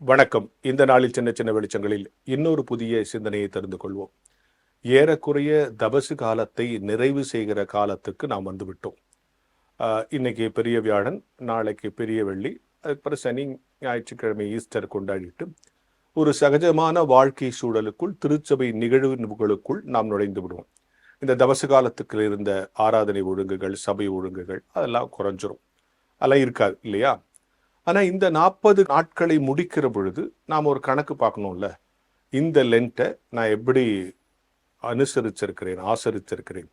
வணக்கம். இந்த நாளில் சின்ன சின்ன வெளிச்சங்களில் இன்னொரு புதிய சிந்தனையை தெரிந்து கொள்வோம். ஏறக்குறைய தபசு காலத்தை நிறைவு செய்கிற காலத்துக்கு நாம் வந்துவிட்டோம். இன்னைக்கு பெரிய வியாழன், நாளைக்கு பெரிய வெள்ளி, அதுக்கப்புறம் சனி, ஞாயிற்றுக்கிழமை ஈஸ்டர் கொண்டாடிட்டு ஒரு சகஜமான வாழ்க்கை சூழலுக்குள், திருச்சபை நிகழ்வுகளுக்குள் நாம் நுழைந்து விடுவோம். இந்த தபசு காலத்துக்கு இருந்த ஆராதனை ஒழுங்குகள், சபை ஒழுங்குகள் அதெல்லாம் குறைஞ்சிரும். அதெல்லாம் இருக்காது இல்லையா? ஆனால் இந்த 40 நாட்களை முடிக்கிற பொழுது நாம் ஒரு கணக்கு பார்க்கணும்ல. இந்த லென்ட்டை நான் எப்படி அனுசரிச்சிருக்கிறேன், ஆசரிச்சிருக்கிறேன்,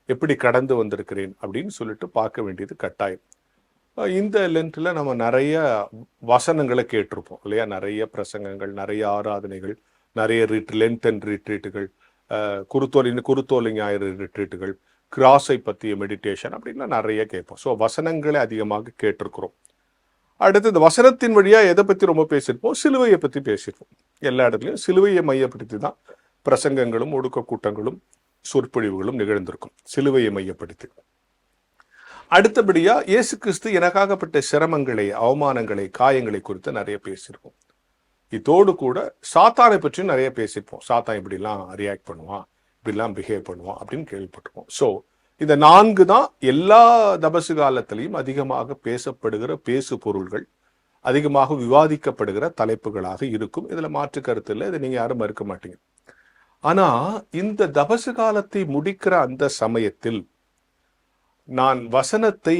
எப்படி கடந்து வந்திருக்கிறேன் அப்படின்னு சொல்லிட்டு பார்க்க வேண்டியது கட்டாயம். இந்த லென்ட்டில் நம்ம நிறைய வசனங்களை கேட்டிருப்போம் இல்லையா? நிறைய பிரசங்கங்கள், நிறைய ஆராதனைகள், நிறைய லென்த் அண்ட் ரிட்ரீட்டுகள், குருத்தோலை ஞாயிறு ரிட்ரீட்டுகள், கிராஸை பற்றிய மெடிடேஷன் அப்படின்லாம் நிறைய கேட்போம். ஸோ வசனங்களை அதிகமாக கேட்டிருக்கிறோம். அடுத்து இந்த வசனத்தின் வழியா எதை பற்றி ரொம்ப பேசியிருப்போம்? சிலுவையை பற்றி பேசியிருப்போம். எல்லா இடத்துலையும் சிலுவையை மையப்படுத்தி தான் பிரசங்கங்களும் ஒடுக்க கூட்டங்களும் சொற்பொழிவுகளும் நிகழ்ந்திருக்கும். சிலுவையை மையப்படுத்தி. அடுத்தபடியா இயேசு கிறிஸ்து எனக்காகப்பட்ட சிரமங்களை, அவமானங்களை, காயங்களை குறித்து நிறைய பேசியிருப்போம். இதோடு கூட சாத்தானை பற்றியும் நிறைய பேசியிருப்போம். சாத்தான் இப்படிலாம் ரியாக்ட் பண்ணுவான், இப்படிலாம் பிஹேவ் பண்ணுவான் அப்படின்னு கேள்விப்பட்டிருப்போம். ஸோ இந்த 4 தான் எல்லா தபசு காலத்திலையும் அதிகமாக பேசப்படுகிற பேசு பொருள்கள், அதிகமாக விவாதிக்கப்படுகிற தலைப்புகளாக இருக்கும். இதுல மாற்று கருத்து இல்லை, இதை நீங்க யாரும் மறுக்க மாட்டீங்க. ஆனா இந்த தபசு காலத்தை முடிக்கிற அந்த சமயத்தில் நான் வசனத்தை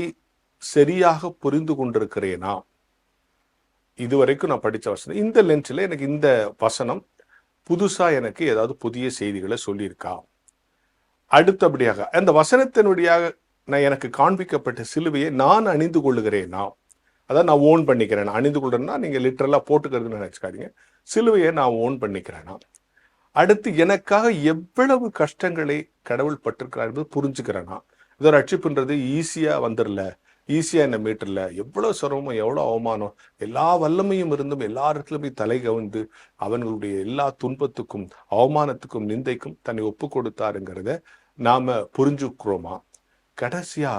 சரியாக புரிந்து கொண்டிருக்கிறேனா? இதுவரைக்கும் நான் படிச்ச வசனம், இந்த லென்ஸ்ல எனக்கு இந்த வசனம் புதுசா எனக்கு ஏதாவது புதிய செய்திகளை சொல்லியிருக்கா? அடுத்தபடியாக அந்த வசனத்தினுடைய நான் எனக்கு காண்பிக்கப்பட்ட சிலுவையை நான் அணிந்து கொள்ளுகிறேனா? அதான் நான் ஓன் பண்ணிக்கிறேன். அணிந்து கொள்றேன்னா நீங்க லிட்டரலா போட்டுக்கிறதுன்னு நினைச்சுக்காதீங்க. சிலுவையை நான் ஓன் பண்ணிக்கிறேனா? அடுத்து எனக்காக எவ்வளவு கஷ்டங்களை கடவுள் பட்டிருக்கிறார் என்பது புரிஞ்சுக்கிறேனா? இதோ ரட்சிப்புன்றது ஈஸியா வந்துடல, ஈஸியா என்ன மீட்டர்ல, எவ்வளவு சிரமம், எவ்வளவு அவமானம், எல்லா வல்லமையும் இருந்தும் எல்லா இடத்துலயுமே தலை கவிழ்ந்து அவங்களுடைய எல்லா துன்பத்துக்கும், அவமானத்துக்கும், நிந்தைக்கும் தன்னை ஒப்பு கொடுத்தாருங்கிறத நாம புரிஞ்சுக்கிறோமா? கடைசியா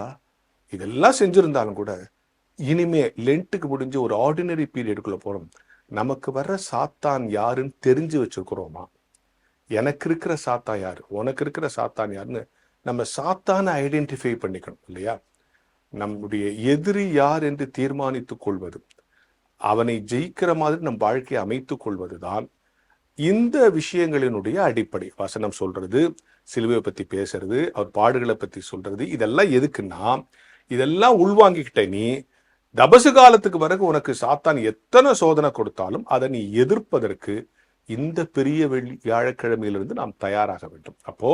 இதெல்லாம் செஞ்சிருந்தாலும் கூட இனிமே லென்ட்டுக்கு முடிஞ்ச ஒரு ஆர்டினரி பீரியடுக்குள்ள போறோம். நமக்கு வர்ற சாத்தான் யாருன்னு தெரிஞ்சு வச்சிருக்கிறோமா? எனக்கு இருக்கிற சாத்தான் யாரு, உனக்கு இருக்கிற சாத்தான் யாருன்னு நம்ம சாத்தானை ஐடென்டிஃபை பண்ணிக்கணும் இல்லையா? நம்முடைய எதிரி யார் என்று தீர்மானித்துக் கொள்வது, அவனை ஜெயிக்கிற மாதிரி நம் வாழ்க்கையை அமைத்துக் கொள்வதுதான் இந்த விஷயங்களினுடைய அடிப்படை. வசனம் சொல்றது, சிலுவையை பத்தி பேசுறது, அவர் பாடுகளை பத்தி சொல்றது, இதெல்லாம் எதுக்குன்னா, இதெல்லாம் உள்வாங்கிக்கிட்ட நீ தபசு காலத்துக்கு பிறகு உனக்கு சாத்தான் எத்தனை சோதனை கொடுத்தாலும் அதை நீ எதிர்ப்பதற்கு இந்த பெரிய வியாழக்கிழமையிலிருந்து நாம் தயாராக வேண்டும். அப்போ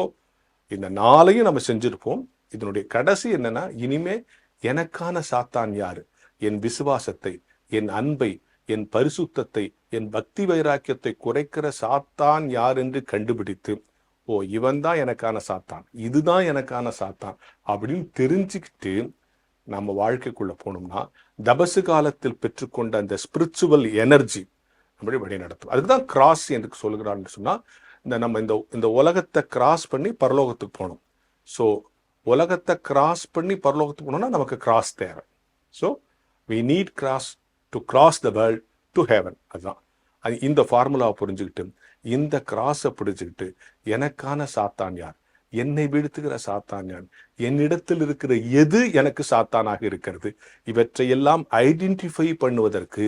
இந்த நாளையும் நம்ம செஞ்சிருப்போம். இதனுடைய கடைசி என்னன்னா, இனிமே எனக்கான சாத்தான் யாரு, என் விசுவாசத்தை, என் அன்பை, என் பரிசுத்தத்தை, என் பக்தி வைராக்கியத்தை குறைக்கிற சாத்தான் யார் என்று கண்டுபிடித்து, ஓ இவன் தான் எனக்கான சாத்தான், இதுதான் எனக்கான சாத்தான் அப்படின்னு தெரிஞ்சுக்கிட்டு நம்ம வாழ்க்கைக்குள்ள போனோம்னா தபசு காலத்தில் பெற்றுக்கொண்ட அந்த ஸ்பிரிச்சுவல் எனர்ஜி நம்மளை வழி நடத்தும். அதுக்குதான் கிராஸ் என்று சொல்லுகிறான்னு சொன்னா, நம்ம இந்த உலகத்தை கிராஸ் பண்ணி பரலோகத்துக்கு போகணும். ஸோ உலகத்தை கிராஸ் பண்ணி பரலோகத்துக்கு போனோம்னா நமக்கு கிராஸ் தேவை. So we need cross to cross the world to heaven. அதுதான் இந்த ஃபார்முலாவை புரிஞ்சுக்கிட்டு, இந்த கிராஸை பிடிச்சுக்கிட்டு, எனக்கான சாத்தான் யார், என்னை வீழ்த்துகிற சாத்தான் யார், என்னிடத்தில் இருக்கிற எது எனக்கு சாத்தானாக இருக்கிறது, இவற்றையெல்லாம் ஐடென்டிஃபை பண்ணுவதற்கு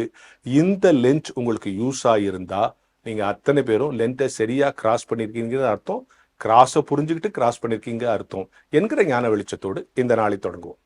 இந்த லென்த் உங்களுக்கு யூஸ் ஆகியிருந்தா நீங்க அத்தனை பேரும் லென்த்தை சரியா கிராஸ் பண்ணியிருக்கீங்கிறது அர்த்தம். கிராஸை புரிஞ்சுக்கிட்டு கிராஸ் பண்ணியிருக்கீங்க அர்த்தம் என்கிற ஞான வெளிச்சத்தோடு இந்த நாளை தொடங்குவோம்.